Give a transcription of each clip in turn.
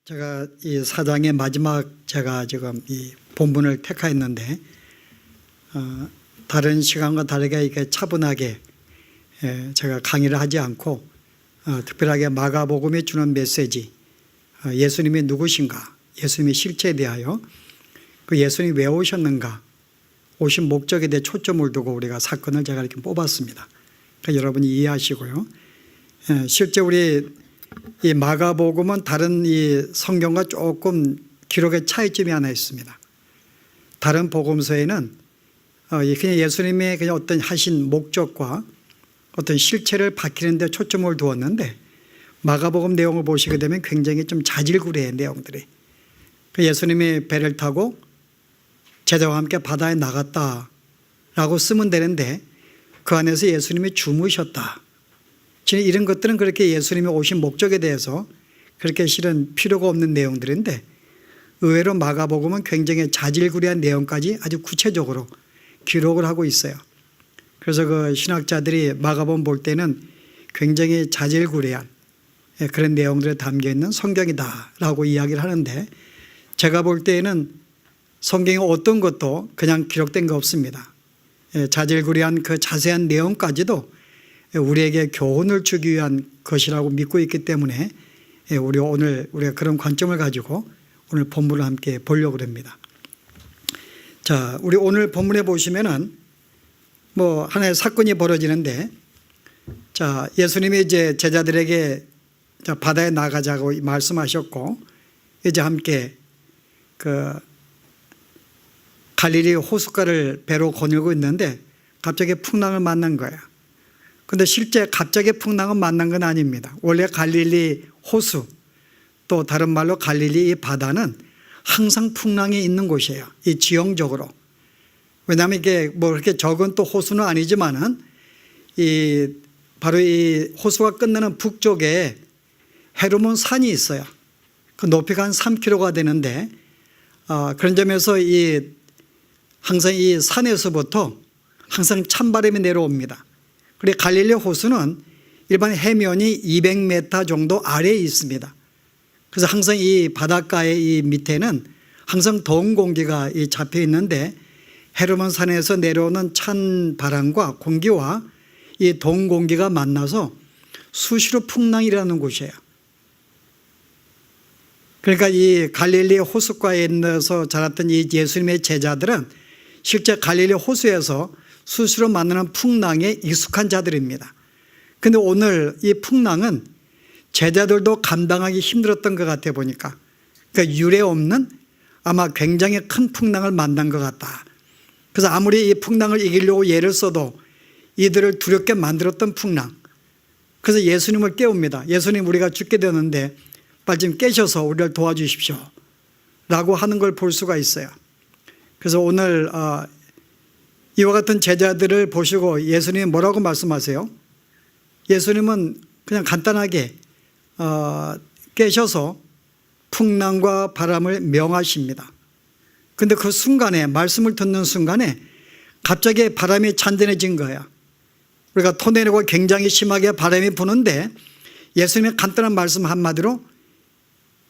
제가 이 사장의 마지막 제가 지금 이 본문을 택하였는데 다른 시간과 다르게 이렇게 차분하게 제가 강의를 하지 않고 특별하게 마가복음이 주는 메시지, 예수님이 누구신가, 예수님의 실체에 대하여 그 예수님이 왜 오셨는가, 오신 목적에 대해 초점을 두고 우리가 사건을 제가 이렇게 뽑았습니다. 그러니까 여러분이 이해하시고요. 실제 우리 이 마가복음은 다른 이 성경과 조금 기록의 차이점이 하나 있습니다. 다른 복음서에는 그냥 예수님의 그냥 어떤 하신 목적과 어떤 실체를 밝히는 데 초점을 두었는데 마가복음 내용을 보시게 되면 굉장히 좀 자질구레한 내용들이. 예수님이 배를 타고 제자와 함께 바다에 나갔다라고 쓰면 되는데 그 안에서 예수님이 주무셨다. 이런 것들은 그렇게 예수님이 오신 목적에 대해서 그렇게 실은 필요가 없는 내용들인데 의외로 마가복음은 굉장히 자질구레한 내용까지 아주 구체적으로 기록을 하고 있어요. 그래서 그 신학자들이 마가복음 볼 때는 굉장히 자질구레한 그런 내용들이 담겨있는 성경이다라고 이야기를 하는데 제가 볼 때에는 성경에 어떤 것도 그냥 기록된 거 없습니다. 자질구레한 그 자세한 내용까지도 우리에게 교훈을 주기 위한 것이라고 믿고 있기 때문에 우리가 그런 관점을 가지고 오늘 본문을 함께 보려고 합니다. 자, 우리 오늘 본문에 보시면은 하나의 사건이 벌어지는데, 자, 예수님이 이제 제자들에게 바다에 나가자고 말씀하셨고, 이제 함께 그 갈릴리 호숫가를 배로 거닐고 있는데 갑자기 풍랑을 만난 거예요. 근데 실제 갑자기 풍랑은 만난 건 아닙니다. 원래 갈릴리 호수, 또 다른 말로 갈릴리 이 바다는 항상 풍랑이 있는 곳이에요. 이 지형적으로. 왜냐하면 이게 그렇게 적은 또 호수는 아니지만은 바로 이 호수가 끝나는 북쪽에 헤르몬 산이 있어요. 그 높이가 한 3km가 되는데 그런 점에서 항상 이 산에서부터 항상 찬바람이 내려옵니다. 그리고 갈릴리 호수는 일반 해면이 200m 정도 아래에 있습니다. 그래서 항상 이 바닷가의 이 밑에는 항상 더운 공기가 잡혀 있는데 헤르몬 산에서 내려오는 찬 바람과 공기와 이 더운 공기가 만나서 수시로 풍랑이 일어나는 곳이에요. 그러니까 이 갈릴리 호숫가에 있어서 자랐던 이 예수님의 제자들은 실제 갈릴리 호수에서 수시로 만나는 풍랑에 익숙한 자들입니다. 그런데 오늘 이 풍랑은 제자들도 감당하기 힘들었던 것 같아 보니까, 그러니까 유례 없는 아마 굉장히 큰 풍랑을 만난 것 같다. 그래서 아무리 이 풍랑을 이기려고 애를 써도 이들을 두렵게 만들었던 풍랑. 그래서 예수님을 깨웁니다. 예수님, 우리가 죽게 되는데 빨리 좀 깨셔서 우리를 도와주십시오 라고 하는 걸 볼 수가 있어요. 그래서 오늘 이와 같은 제자들을 보시고 예수님이 뭐라고 말씀하세요? 예수님은 그냥 간단하게 깨셔서 풍랑과 바람을 명하십니다. 그런데 그 순간에, 말씀을 듣는 순간에 갑자기 바람이 잔잔해진 거예요. 우리가 토네이도가 굉장히 심하게 바람이 부는데 예수님의 간단한 말씀 한마디로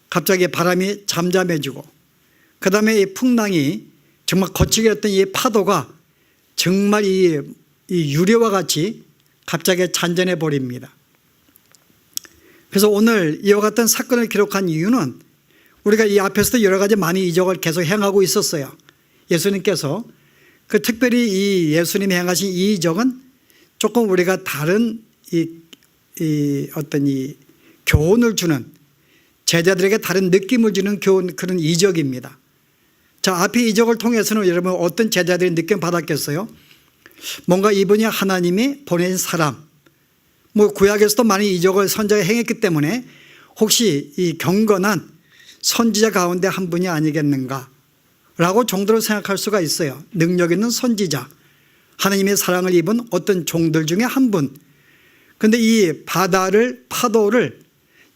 갑자기 바람이 잠잠해지고, 그 다음에 이 풍랑이 정말 거칠게 했던 이 파도가 정말 이 유리와 같이 갑자기 잔잔해 버립니다. 그래서 오늘 이와 같은 사건을 기록한 이유는 우리가 이 앞에서도 여러 가지 많이 이적을 계속 행하고 있었어요. 예수님께서 특별히 이 예수님이 행하신 이 이적은 조금 우리가 다른 어떤 교훈을 주는, 제자들에게 다른 느낌을 주는 그런 이적입니다. 자, 앞의 이적을 통해서는 여러분 어떤 제자들이 느낌 받았겠어요? 뭔가 이분이 하나님이 보낸 사람, 구약에서도 많은 이적을 선지자가 행했기 때문에 혹시 이 경건한 선지자 가운데 한 분이 아니겠는가 라고 정도로 생각할 수가 있어요. 능력 있는 선지자, 하나님의 사랑을 입은 어떤 종들 중에 한 분. 그런데 이 파도를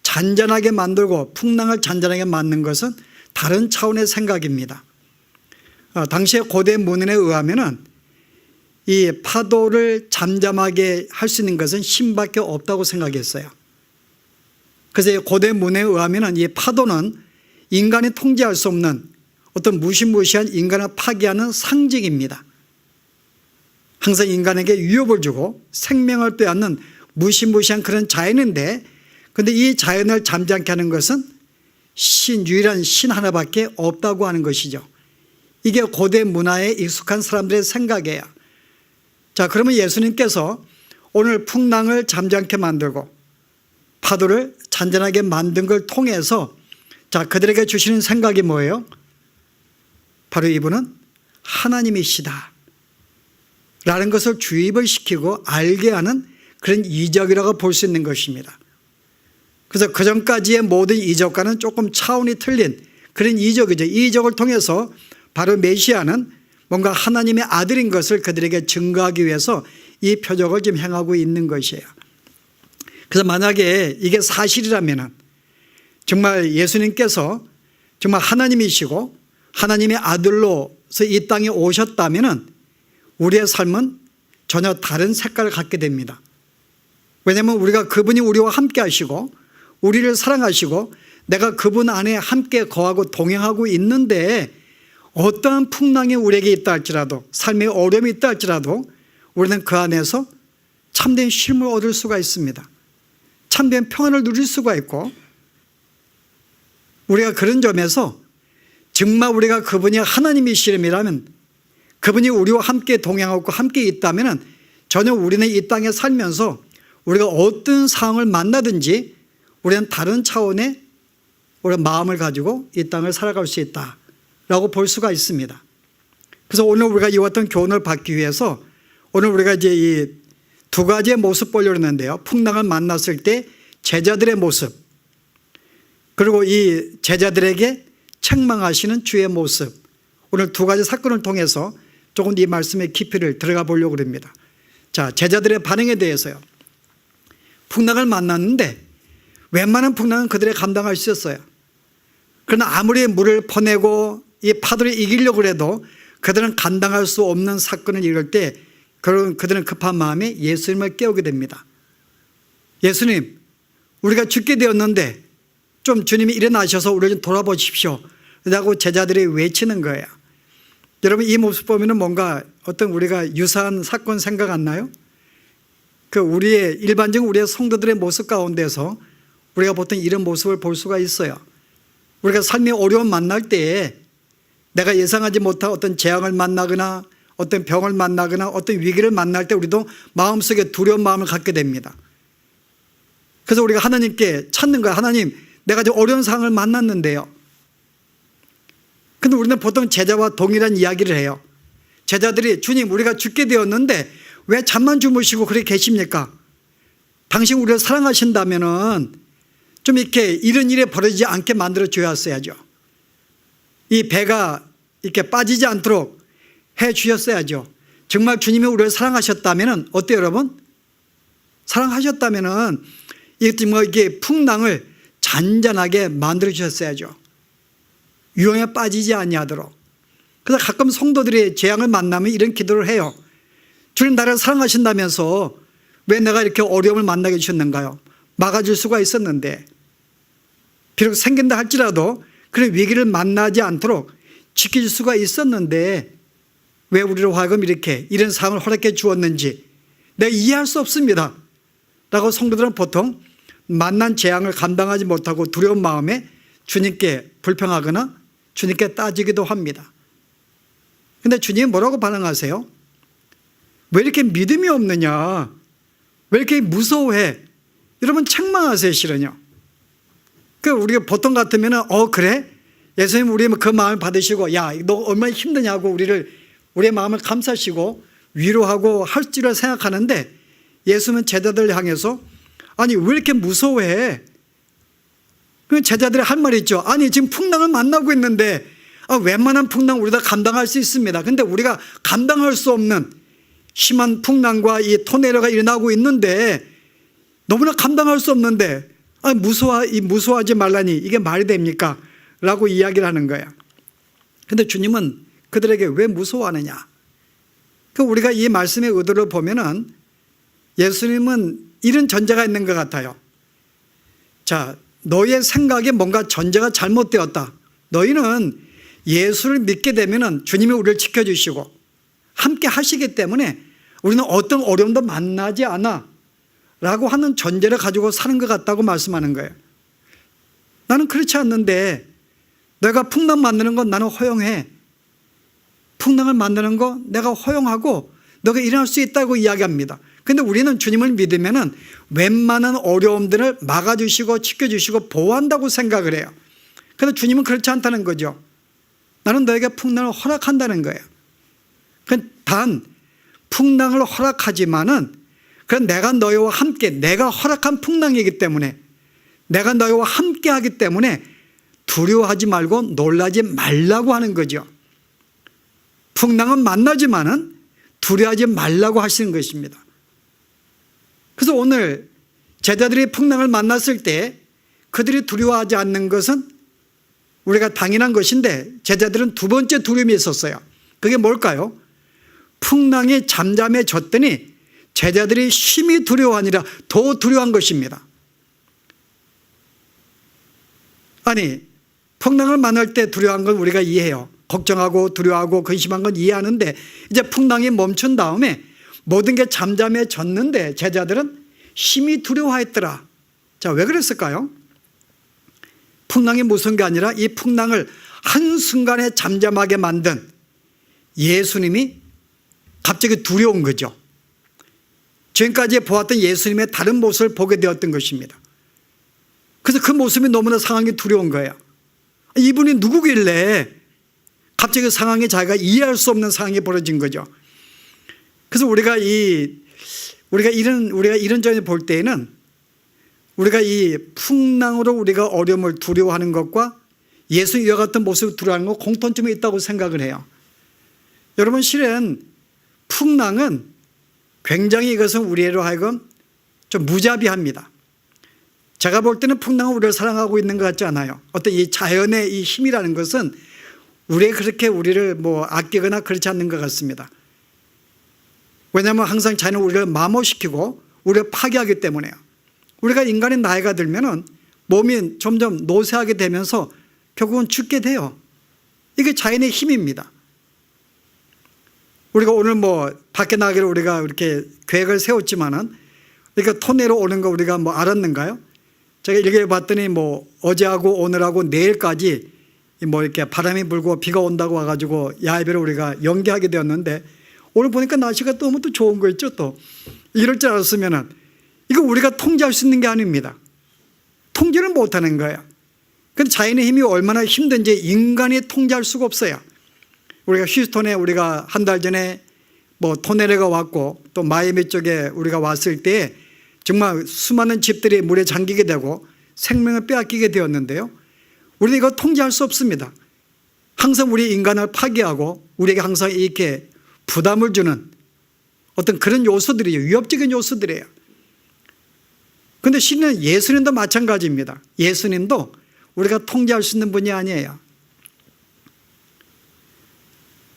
잔잔하게 만들고 풍랑을 잔잔하게 만든 것은 다른 차원의 생각입니다. 당시의 고대 문헌에 의하면은 이 파도를 잠잠하게 할 수 있는 것은 신밖에 없다고 생각했어요. 그래서 고대 문헌에 의하면 이 파도는 인간이 통제할 수 없는 어떤 무시무시한 인간을 파괴하는 상징입니다. 항상 인간에게 위협을 주고 생명을 빼앗는 무시무시한 그런 자연인데, 그런데 이 자연을 잠잠케 하는 것은 유일한 신 하나밖에 없다고 하는 것이죠. 이게 고대 문화에 익숙한 사람들의 생각이에요. 자, 그러면 예수님께서 오늘 풍랑을 잠잠케 만들고 파도를 잔잔하게 만든 걸 통해서 자, 그들에게 주시는 생각이 뭐예요? 바로 이분은 하나님이시다 라는 것을 주입을 시키고 알게 하는 그런 이적이라고 볼 수 있는 것입니다. 그래서 그전까지의 모든 이적과는 조금 차원이 틀린 그런 이적이죠. 이 이적을 통해서 바로 메시아는 뭔가 하나님의 아들인 것을 그들에게 증거하기 위해서 이 표적을 지금 행하고 있는 것이에요. 그래서 만약에 이게 사실이라면 정말 예수님께서 정말 하나님이시고 하나님의 아들로서 이 땅에 오셨다면 우리의 삶은 전혀 다른 색깔을 갖게 됩니다. 왜냐하면 우리가 그분이 우리와 함께 하시고 우리를 사랑하시고 내가 그분 안에 함께 거하고 동행하고 있는데 어떠한 풍랑이 우리에게 있다 할지라도 삶의 어려움이 있다 할지라도 우리는 그 안에서 참된 쉼을 얻을 수가 있습니다. 참된 평안을 누릴 수가 있고 우리가 그런 점에서 정말 우리가 그분이 하나님이시라면 그분이 우리와 함께 동행하고 함께 있다면 전혀 우리는 이 땅에 살면서 우리가 어떤 상황을 만나든지 우리는 다른 차원의 우리 마음을 가지고 이 땅을 살아갈 수 있다라고 볼 수가 있습니다. 그래서 오늘 우리가 이 어떤 교훈을 받기 위해서 오늘 우리가 이제 이 두 가지의 모습 보려고 했는데요. 풍랑을 만났을 때 제자들의 모습, 그리고 이 제자들에게 책망하시는 주의 모습, 오늘 두 가지 사건을 통해서 조금 이 말씀의 깊이를 들어가 보려고 합니다. 자, 제자들의 반응에 대해서요. 풍랑을 만났는데 웬만한 풍랑은 그들이 감당할 수 있었어요. 그러나 아무리 물을 퍼내고 이 파도를 이기려고 해도 그들은 감당할 수 없는 사건을 이룰 때 그들은 급한 마음에 예수님을 깨우게 됩니다. 예수님, 우리가 죽게 되었는데 좀 주님이 일어나셔서 우리를 좀 돌아보십시오 라고 제자들이 외치는 거예요. 여러분, 이 모습 보면 뭔가 어떤 우리가 유사한 사건 생각 안 나요? 우리의 일반적인 우리의 성도들의 모습 가운데서 우리가 보통 이런 모습을 볼 수가 있어요. 우리가 삶의 어려움 만날 때에 내가 예상하지 못한 어떤 재앙을 만나거나 어떤 병을 만나거나 어떤 위기를 만날 때 우리도 마음속에 두려운 마음을 갖게 됩니다. 그래서 우리가 하나님께 찾는 거야. 하나님, 내가 좀 어려운 상황을 만났는데요. 근데 우리는 보통 제자와 동일한 이야기를 해요. 제자들이 주님, 우리가 죽게 되었는데 왜 잠만 주무시고 그렇게 계십니까? 당신 우리를 사랑하신다면은 좀 이렇게 이런 일이 벌어지지 않게 만들어 줘야죠. 이 배가 이렇게 빠지지 않도록 해 주셨어야죠. 정말 주님이 우리를 사랑하셨다면 어때요, 여러분? 사랑하셨다면 이게 풍랑을 잔잔하게 만들어 주셨어야죠. 유혹에 빠지지 아니하도록. 그래서 가끔 성도들이 재앙을 만나면 이런 기도를 해요. 주님, 나를 사랑하신다면서 왜 내가 이렇게 어려움을 만나게 주셨는가요? 막아줄 수가 있었는데, 비록 생긴다 할지라도 그런 위기를 만나지 않도록 지켜줄 수가 있었는데 왜 우리로 하여금 이런 상황을 허락해 주었는지 내가 이해할 수 없습니다 라고 성도들은 보통 만난 재앙을 감당하지 못하고 두려운 마음에 주님께 불평하거나 주님께 따지기도 합니다. 그런데 주님이 뭐라고 반응하세요? 왜 이렇게 믿음이 없느냐? 왜 이렇게 무서워해? 여러분, 책망하세요. 실은요. 우리가 보통 같으면 그래? 예수님 우리의 그 마음을 받으시고 야, 너 얼마나 힘드냐고 우리의 마음을 감싸시고 위로하고 할 줄을 생각하는데 예수는 제자들을 향해서 아니 왜 이렇게 무서워해? 제자들이 할 말이 있죠. 아니 지금 풍랑을 만나고 있는데 웬만한 풍랑 우리 다 감당할 수 있습니다. 근데 우리가 감당할 수 없는 심한 풍랑과 이 토네이도가 일어나고 있는데 너무나 감당할 수 없는데 무서워하지 말라니 이게 말이 됩니까? 라고 이야기를 하는 거예요. 그런데 주님은 그들에게 왜 무서워하느냐? 우리가 이 말씀의 의도를 보면은 예수님은 이런 전제가 있는 것 같아요. 자, 너의 생각에 뭔가 전제가 잘못되었다. 너희는 예수를 믿게 되면 주님이 우리를 지켜주시고 함께 하시기 때문에 우리는 어떤 어려움도 만나지 않아 라고 하는 전제를 가지고 사는 것 같다고 말씀하는 거예요. 나는 그렇지 않는데 내가 풍랑 만드는 건 나는 허용해. 풍랑을 만드는 거 내가 허용하고 너가 일어날 수 있다고 이야기합니다. 그런데 우리는 주님을 믿으면 웬만한 어려움들을 막아주시고 지켜주시고 보호한다고 생각을 해요. 그런데 주님은 그렇지 않다는 거죠. 나는 너에게 풍랑을 허락한다는 거예요. 단 풍랑을 허락하지만은 그건 내가 너희와 함께, 내가 허락한 풍랑이기 때문에, 내가 너희와 함께 하기 때문에 두려워하지 말고 놀라지 말라고 하는 거죠. 풍랑은 만나지만은 두려워하지 말라고 하시는 것입니다. 그래서 오늘 제자들이 풍랑을 만났을 때 그들이 두려워하지 않는 것은 우리가 당연한 것인데 제자들은 두 번째 두려움이 있었어요. 그게 뭘까요? 풍랑이 잠잠해졌더니 제자들이 심히 두려워하니라 더 두려워한 것입니다. 아니, 풍랑을 만날 때 두려워한 건 우리가 이해해요. 걱정하고 두려워하고 근심한 건 이해하는데 이제 풍랑이 멈춘 다음에 모든 게 잠잠해졌는데 제자들은 심히 두려워했더라. 자, 왜 그랬을까요? 풍랑이 무서운 게 아니라 이 풍랑을 한순간에 잠잠하게 만든 예수님이 갑자기 두려운 거죠. 지금까지 보았던 예수님의 다른 모습을 보게 되었던 것입니다. 그래서 그 모습이 너무나 상황이 두려운 거예요. 이분이 누구길래 갑자기 그 상황이 자기가 이해할 수 없는 상황이 벌어진 거죠. 그래서 우리가 이런저런 볼 때에는 우리가 이 풍랑으로 우리가 어려움을 두려워하는 것과 예수 이와 같은 모습을 두려워하는 것 공통점이 있다고 생각을 해요. 여러분, 실은 풍랑은 굉장히 이것은 우리로 하여금 좀 무자비합니다. 제가 볼 때는 풍랑은 우리를 사랑하고 있는 것 같지 않아요. 어떤 이 자연의 이 힘이라는 것은 그렇게 우리를 아끼거나 그렇지 않는 것 같습니다. 왜냐하면 항상 자연은 우리를 마모시키고 우리를 파괴하기 때문에요. 우리가 인간의 나이가 들면은 몸이 점점 노쇠하게 되면서 결국은 죽게 돼요. 이게 자연의 힘입니다. 우리가 오늘 밖에 나가기로 우리가 이렇게 계획을 세웠지만은 그러니까 토네로 오는 거 우리가 알았는가요? 제가 읽어봤더니 어제하고 오늘하고 내일까지 이렇게 바람이 불고 비가 온다고 와가지고 야외를 우리가 연기하게 되었는데 오늘 보니까 날씨가 너무 또 좋은 거 있죠. 또 이럴 줄 알았으면은 이거 우리가 통제할 수 있는 게 아닙니다. 통제를 못하는 거예요. 근데 자연의 힘이 얼마나 힘든지 인간이 통제할 수가 없어요. 우리가 휴스턴에 우리가 한 달 전에 토네로가 왔고 또 마이애미 쪽에 우리가 왔을 때 정말 수많은 집들이 물에 잠기게 되고 생명을 빼앗기게 되었는데요. 우리는 이거 통제할 수 없습니다. 항상 우리 인간을 파괴하고 우리에게 항상 이렇게 부담을 주는 어떤 그런 요소들이에요. 위협적인 요소들이에요. 그런데 실은 예수님도 마찬가지입니다. 예수님도 우리가 통제할 수 있는 분이 아니에요.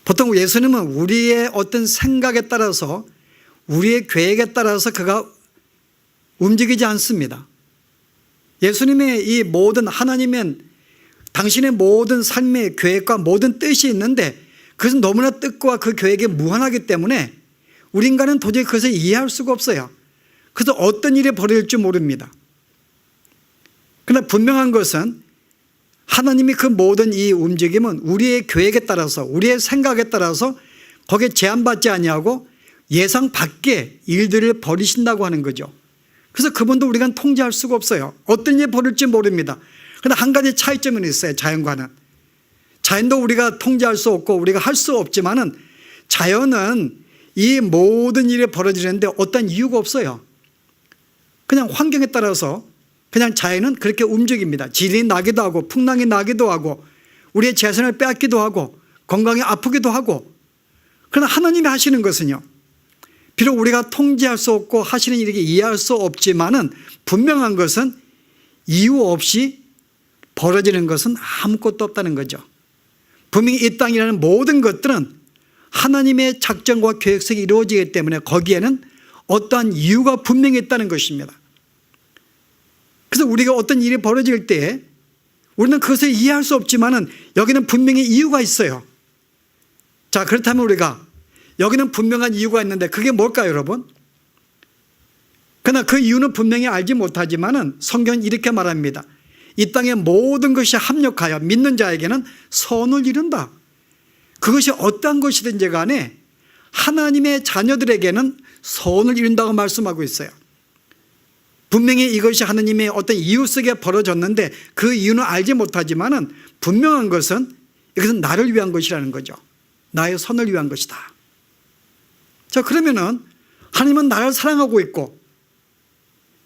보통 예수님은 우리의 어떤 생각에 따라서 우리의 계획에 따라서 그가 움직이지 않습니다. 예수님의 이 모든 하나님은 당신의 모든 삶의 계획과 모든 뜻이 있는데 그것은 너무나 뜻과 그 계획이 무한하기 때문에 우리 인간은 도저히 그것을 이해할 수가 없어요. 그래서 어떤 일이 벌어질지 모릅니다. 그러나 분명한 것은 하나님이 그 모든 이 움직임은 우리의 계획에 따라서 우리의 생각에 따라서 거기에 제한받지 아니하고 예상 밖의 일들을 벌이신다고 하는 거죠. 그래서 그분도 우리가 통제할 수가 없어요. 어떤 일이 벌일지 모릅니다. 그런데 한 가지 차이점은 있어요. 자연과는. 자연도 우리가 통제할 수 없고 우리가 할 수 없지만은 자연은 이 모든 일이 벌어지는데 어떤 이유가 없어요. 그냥 환경에 따라서 그냥 자연은 그렇게 움직입니다. 질이 나기도 하고 풍랑이 나기도 하고 우리의 재산을 빼앗기도 하고 건강이 아프기도 하고. 그러나 하나님이 하시는 것은요, 비록 우리가 통제할 수 없고 하시는 일이 이해할 수 없지만은 분명한 것은 이유 없이 벌어지는 것은 아무것도 없다는 거죠. 분명히 이 땅이라는 모든 것들은 하나님의 작정과 계획성이 이루어지기 때문에 거기에는 어떠한 이유가 분명히 있다는 것입니다. 그래서 우리가 어떤 일이 벌어질 때 우리는 그것을 이해할 수 없지만은 여기는 분명히 이유가 있어요. 자, 그렇다면 우리가 여기는 분명한 이유가 있는데 그게 뭘까요, 여러분? 그러나 그 이유는 분명히 알지 못하지만은 성경은 이렇게 말합니다. 이 땅의 모든 것이 합력하여 믿는 자에게는 선을 이룬다. 그것이 어떠한 것이든지 간에 하나님의 자녀들에게는 선을 이룬다고 말씀하고 있어요. 분명히 이것이 하나님의 어떤 이유 속에 벌어졌는데 그 이유는 알지 못하지만은 분명한 것은 이것은 나를 위한 것이라는 거죠. 나의 선을 위한 것이다. 자, 그러면은 하나님은 나를 사랑하고 있고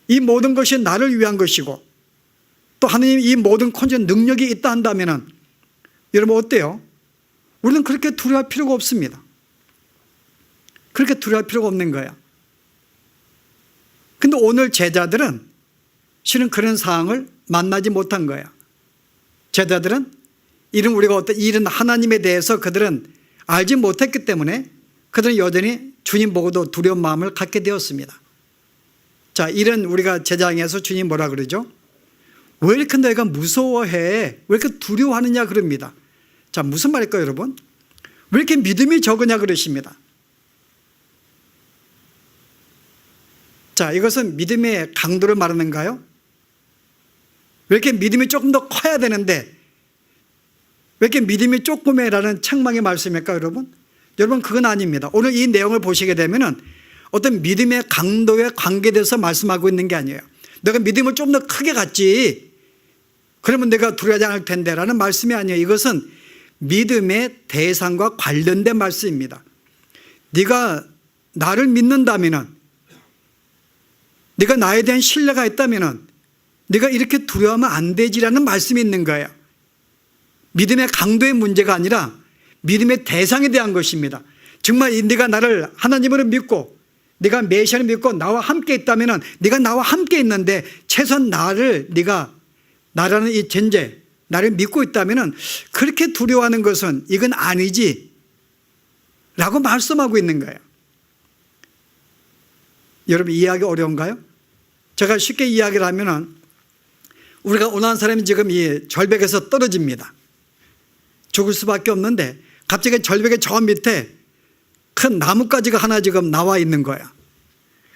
이 모든 것이 나를 위한 것이고 또 하나님 이 모든 컨디션 능력이 있다 한다면은 여러분 어때요? 우리는 그렇게 두려워할 필요가 없습니다. 그렇게 두려워할 필요가 없는 거야. 근데 오늘 제자들은 실은 그런 상황을 만나지 못한 거야. 제자들은 우리가 어떤 이런 하나님에 대해서 그들은 알지 못했기 때문에 그들은 여전히 주님 보고도 두려운 마음을 갖게 되었습니다. 자, 이런 우리가 제자에서 주님 뭐라 그러죠? 왜 이렇게 너희가 무서워해? 왜 이렇게 두려워하느냐 그럽니다. 자, 무슨 말일까요, 여러분? 왜 이렇게 믿음이 적으냐 그러십니다. 자, 이것은 믿음의 강도를 말하는가요? 왜 이렇게 믿음이 조금 더 커야 되는데 왜 이렇게 믿음이 조금해라는 책망의 말씀일까요, 여러분? 여러분, 그건 아닙니다. 오늘 이 내용을 보시게 되면은 어떤 믿음의 강도에 관계돼서 말씀하고 있는 게 아니에요. 내가 믿음을 좀 더 크게 갖지 그러면 내가 두려워하지 않을 텐데 라는 말씀이 아니에요. 이것은 믿음의 대상과 관련된 말씀입니다. 네가 나를 믿는다면은, 네가 나에 대한 신뢰가 있다면은 네가 이렇게 두려워하면 안 되지라는 말씀이 있는 거예요. 믿음의 강도의 문제가 아니라 믿음의 대상에 대한 것입니다. 정말 네가 나를 하나님으로 믿고 네가 메시아를 믿고 나와 함께 있다면은 네가 나와 함께 있는데 최소한 네가 나라는 이 존재, 나를 믿고 있다면은 그렇게 두려워하는 것은 이건 아니지 라고 말씀하고 있는 거예요. 여러분, 이해하기 어려운가요? 제가 쉽게 이야기를 하면은 우리가 어느 한 사람이 지금 이 절벽에서 떨어집니다. 죽을 수밖에 없는데 갑자기 절벽의 저 밑에 큰 나뭇가지가 하나 지금 나와 있는 거야.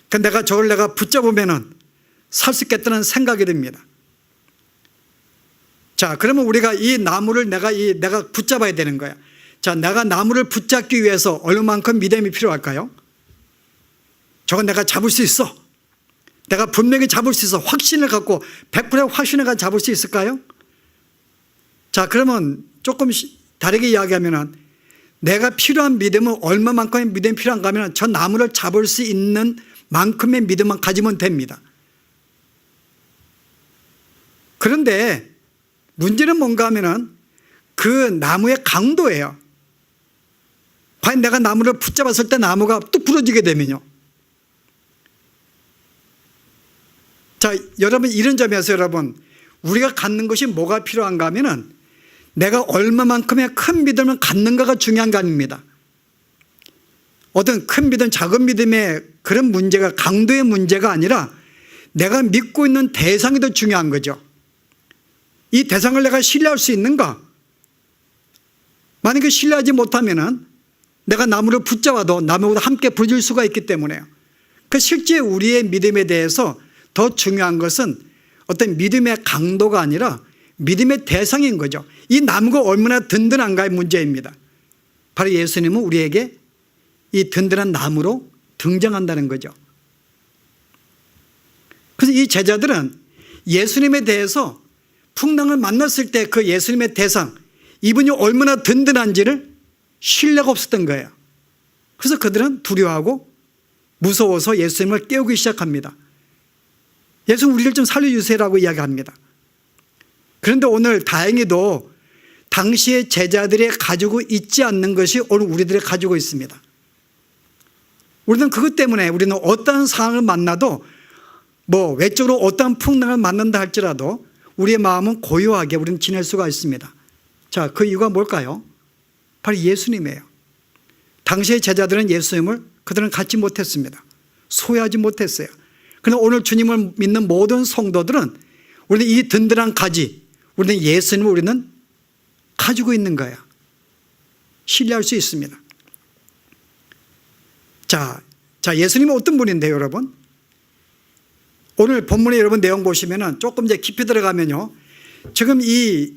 그러니까 내가 붙잡으면은 살 수 있겠다는 생각이 듭니다. 자, 그러면 우리가 이 나무를 내가 붙잡아야 되는 거야. 자, 내가 나무를 붙잡기 위해서 얼마만큼 믿음이 필요할까요? 저건 내가 잡을 수 있어. 내가 분명히 잡을 수 있어. 확신을 갖고 100%의 확신을 갖고 잡을 수 있을까요? 자, 그러면 조금 다르게 이야기하면은 내가 필요한 믿음은 얼마만큼의 믿음이 필요한가 하면 저 나무를 잡을 수 있는 만큼의 믿음만 가지면 됩니다. 그런데 문제는 뭔가 하면은 그 나무의 강도예요. 과연 내가 나무를 붙잡았을 때 나무가 뚝 부러지게 되면요. 자, 여러분, 이런 점에서 여러분 우리가 갖는 것이 뭐가 필요한가 하면은 내가 얼마만큼의 큰 믿음을 갖는가가 중요한 거 아닙니다. 어떤 큰 믿음, 작은 믿음의 그런 문제가 강도의 문제가 아니라 내가 믿고 있는 대상이 더 중요한 거죠. 이 대상을 내가 신뢰할 수 있는가? 만약에 신뢰하지 못하면은 내가 나무를 붙잡아도 나무보다 함께 부러질 수가 있기 때문에요. 그 실제 우리의 믿음에 대해서 더 중요한 것은 어떤 믿음의 강도가 아니라 믿음의 대상인 거죠. 이 나무가 얼마나 든든한가의 문제입니다. 바로 예수님은 우리에게 이 든든한 나무로 등장한다는 거죠. 그래서 이 제자들은 예수님에 대해서 풍랑을 만났을 때 그 예수님의 대상, 이분이 얼마나 든든한지를 신뢰가 없었던 거예요. 그래서 그들은 두려워하고 무서워서 예수님을 깨우기 시작합니다. 예수님, 우리를 좀 살려주세요라고 이야기합니다. 그런데 오늘 다행히도 당시의 제자들이 가지고 있지 않는 것이 오늘 우리들이 가지고 있습니다. 우리는 그것 때문에 우리는 어떠한 상황을 만나도 뭐 외적으로 어떠한 풍랑을 만난다 할지라도 우리의 마음은 고요하게 우리는 지낼 수가 있습니다. 자, 그 이유가 뭘까요? 바로 예수님이에요. 당시의 제자들은 예수님을 그들은 갖지 못했습니다. 소유하지 못했어요. 그런데 오늘 주님을 믿는 모든 성도들은 우리는 이 든든한 가지, 우리는 예수님을 우리는 가지고 있는 거야. 신뢰할 수 있습니다. 자, 예수님은 어떤 분인데요, 여러분? 오늘 본문에 여러분 내용 보시면은 조금 이제 깊이 들어가면요. 지금 이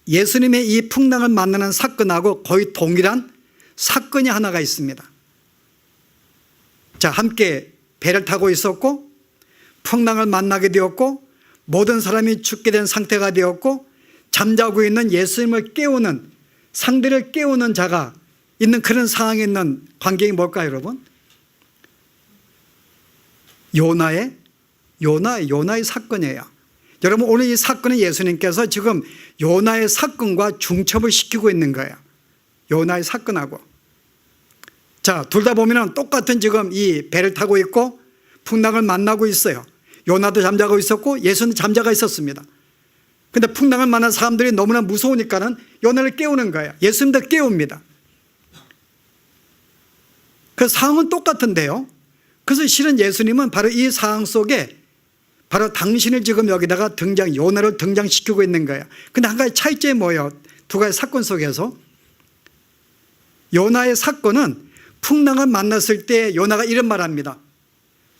예수님의 이 풍랑을 만나는 사건하고 거의 동일한 사건이 하나가 있습니다. 자, 함께 배를 타고 있었고 풍랑을 만나게 되었고 모든 사람이 죽게 된 상태가 되었고 잠자고 있는 예수님을 깨우는, 상대를 깨우는 자가 있는 그런 상황에 있는 광경이 뭘까요, 여러분? 요나의 사건이에요. 여러분, 오늘 이 사건은 예수님께서 지금 요나의 사건과 중첩을 시키고 있는 거예요. 요나의 사건하고. 자, 둘 다 보면은 똑같은 지금 이 배를 타고 있고 풍랑을 만나고 있어요. 요나도 잠자고 있었고 예수는 잠자가 있었습니다. 근데 풍랑을 만난 사람들이 너무나 무서우니까는 요나를 깨우는 거예요. 예수님도 깨웁니다. 그 상황은 똑같은데요. 그래서 실은 예수님은 바로 이 상황 속에 바로 당신을 지금 여기다가 요나를 등장시키고 있는 거예요. 근데 한 가지 차이점이 뭐예요? 두 가지 사건 속에서 요나의 사건은 풍랑을 만났을 때 요나가 이런 말 합니다.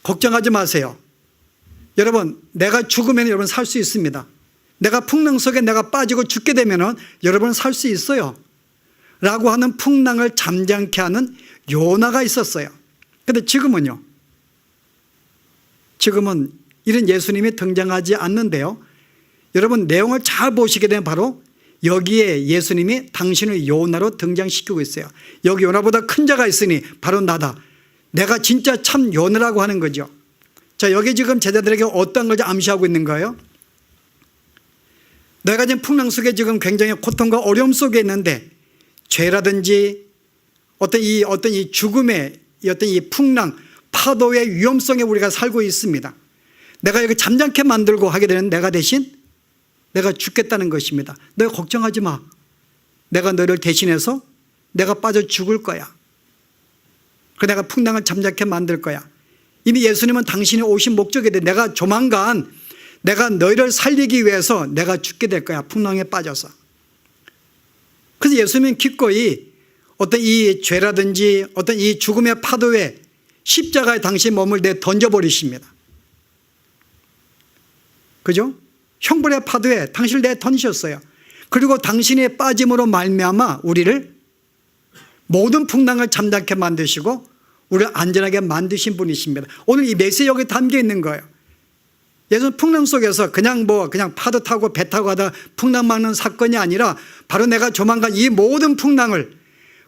걱정하지 마세요. 여러분, 내가 죽으면 여러분 살 수 있습니다. 내가 풍랑 속에 내가 빠지고 죽게 되면 여러분 살 수 있어요. 라고 하는 풍랑을 잠잠케 하는 요나가 있었어요. 그런데 지금은 이런 예수님이 등장하지 않는데요. 여러분, 내용을 잘 보시게 되면 바로 여기에 예수님이 당신을 요나로 등장시키고 있어요. 여기 요나보다 큰 자가 있으니 바로 나다. 내가 진짜 참 요나라고 하는 거죠. 자, 여기 지금 제자들에게 어떤 걸 암시하고 있는 거예요? 내가 지금 풍랑 속에 지금 굉장히 고통과 어려움 속에 있는데 죄라든지 어떤 이 죽음의 어떤 이 풍랑, 파도의 위험성에 우리가 살고 있습니다. 내가 여기 잠잠케 만들고 하게 되는 내가 대신 내가 죽겠다는 것입니다. 너 걱정하지 마. 내가 너를 대신해서 내가 빠져 죽을 거야. 그 내가 풍랑을 잠잠케 만들 거야. 이미 예수님은 당신이 오신 목적에 대해 내가 조만간 내가 너희를 살리기 위해서 내가 죽게 될 거야. 풍랑에 빠져서. 그래서 예수님은 기꺼이 어떤 이 죄라든지 어떤 이 죽음의 파도에 십자가에 당신 몸을 내 던져버리십니다. 그죠? 형벌의 파도에 당신을 내 던지셨어요. 그리고 당신의 빠짐으로 말미암아 우리를 모든 풍랑을 잠잠케 만드시고 우리를 안전하게 만드신 분이십니다. 오늘 이 메시지 여기 담겨 있는 거예요. 예수는 풍랑 속에서 그냥 파도 타고 배 타고 하다 풍랑 막는 사건이 아니라 바로 내가 조만간 이 모든 풍랑을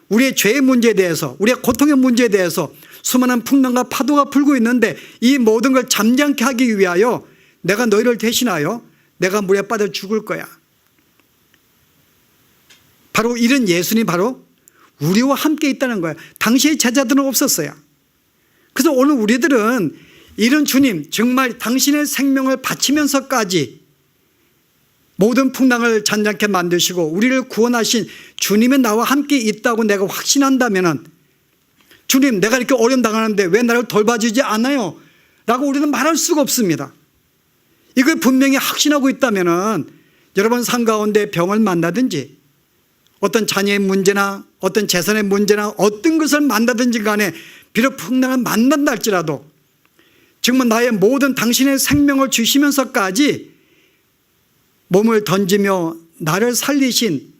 우리의 죄의 문제에 대해서 우리의 고통의 문제에 대해서 수많은 풍랑과 파도가 불고 있는데 이 모든 걸 잠잠케 하기 위하여 내가 너희를 대신하여 내가 물에 빠져 죽을 거야. 바로 이런 예수님이 바로 우리와 함께 있다는 거예요. 당시의 제자들은 없었어요. 그래서 오늘 우리들은 이런 주님, 정말 당신의 생명을 바치면서까지 모든 풍랑을 잔잔케 만드시고 우리를 구원하신 주님이 나와 함께 있다고 내가 확신한다면 주님, 내가 이렇게 어려움 당하는데 왜 나를 돌봐주지 않아요? 라고 우리는 말할 수가 없습니다. 이걸 분명히 확신하고 있다면 여러분 삶 가운데 병을 만나든지 어떤 자녀의 문제나 어떤 재산의 문제나 어떤 것을 만나든지 간에 비록 풍랑을 만난다 할지라도 정말 나의 모든 당신의 생명을 주시면서까지 몸을 던지며 나를 살리신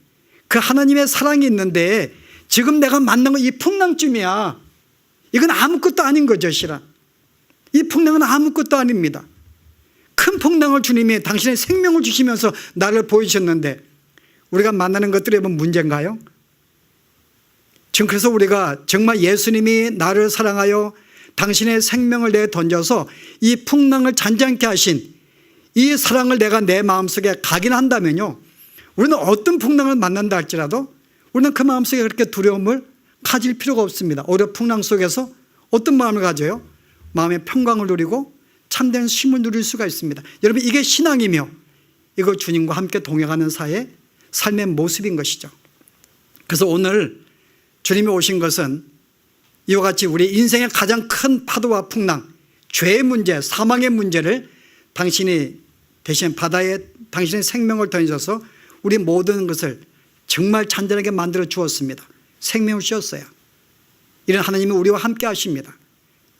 그 하나님의 사랑이 있는데 지금 내가 만난 건 이 풍랑쯤이야. 이건 아무것도 아닌 거죠, 실은. 이 풍랑은 아무것도 아닙니다. 큰 풍랑을 주님이 당신의 생명을 주시면서 나를 보이셨는데 우리가 만나는 것들이 뭐 문제인가요? 지금 그래서 우리가 정말 예수님이 나를 사랑하여 당신의 생명을 내 던져서 이 풍랑을 잔잔케 하신 이 사랑을 내가 내 마음속에 각인한다면요, 우리는 어떤 풍랑을 만난다 할지라도 우리는 그 마음속에 그렇게 두려움을 가질 필요가 없습니다. 오히려 풍랑 속에서 어떤 마음을 가져요? 마음의 평강을 누리고 참된 쉼을 누릴 수가 있습니다. 여러분, 이게 신앙이며 이거 주님과 함께 동행하는 사이의 삶의 모습인 것이죠. 그래서 오늘 주님이 오신 것은 이와 같이 우리 인생의 가장 큰 파도와 풍랑, 죄의 문제, 사망의 문제를 당신이 대신 바다에 당신의 생명을 던져서 우리 모든 것을 정말 잔잔하게 만들어 주었습니다. 생명을 주셨어요. 이런 하나님이 우리와 함께 하십니다.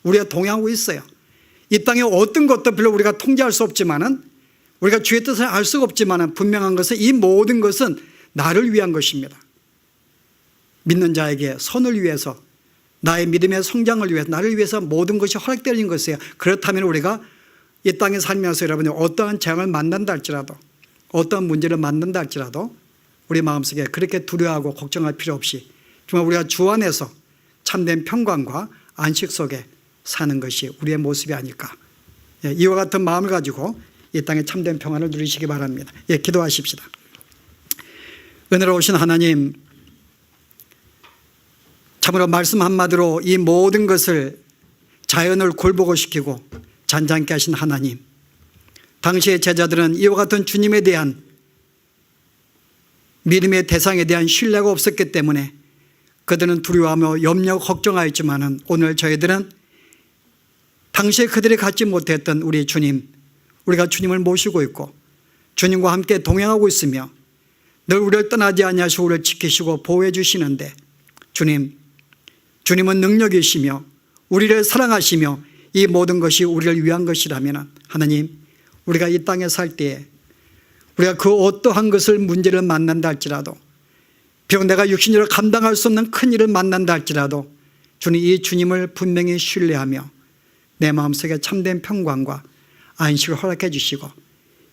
우리가 동행하고 있어요. 이 땅에 어떤 것도 별로 우리가 통제할 수 없지만은, 우리가 주의 뜻을 알 수가 없지만은 분명한 것은 이 모든 것은 나를 위한 것입니다. 믿는 자에게 선을 위해서, 나의 믿음의 성장을 위해서, 나를 위해서 모든 것이 허락되는 것이에요. 그렇다면 우리가 이 땅에 살면서 여러분이 어떠한 재앙을 만난다 할지라도, 어떠한 문제를 만난다 할지라도 우리 마음속에 그렇게 두려워하고 걱정할 필요 없이 정말 우리가 주 안에서 참된 평강과 안식 속에 사는 것이 우리의 모습이 아닐까. 이와 같은 마음을 가지고 이 땅에 참된 평안을 누리시기 바랍니다. 기도하십시다. 은혜로우신 하나님, 참으로 말씀 한마디로 이 모든 것을 자연을 굴복시키고 잔잔케 하신 하나님, 당시의 제자들은 이와 같은 주님에 대한 믿음의 대상에 대한 신뢰가 없었기 때문에 그들은 두려워하며 염려 걱정하였지만은, 오늘 저희들은 당시에 그들이 갖지 못했던 우리 주님, 우리가 주님을 모시고 있고 주님과 함께 동행하고 있으며 늘 우리를 떠나지 아니하시고 우리를 지키시고 보호해 주시는데, 주님은 능력이시며 우리를 사랑하시며 이 모든 것이 우리를 위한 것이라면, 하나님, 우리가 이 땅에 살 때에 우리가 그 어떠한 것을 문제를 만난다 할지라도, 비록 내가 육신으로 감당할 수 없는 큰 일을 만난다 할지라도 주님, 이 주님을 분명히 신뢰하며 내 마음속에 참된 평강과 안식을 허락해 주시고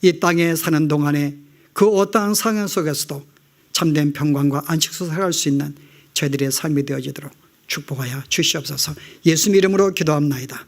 이 땅에 사는 동안에 그 어떠한 상황 속에서도 참된 평강과 안식 속에 살아갈 수 있는 저희들의 삶이 되어지도록 축복하여 주시옵소서. 예수 이름으로 기도합나이다.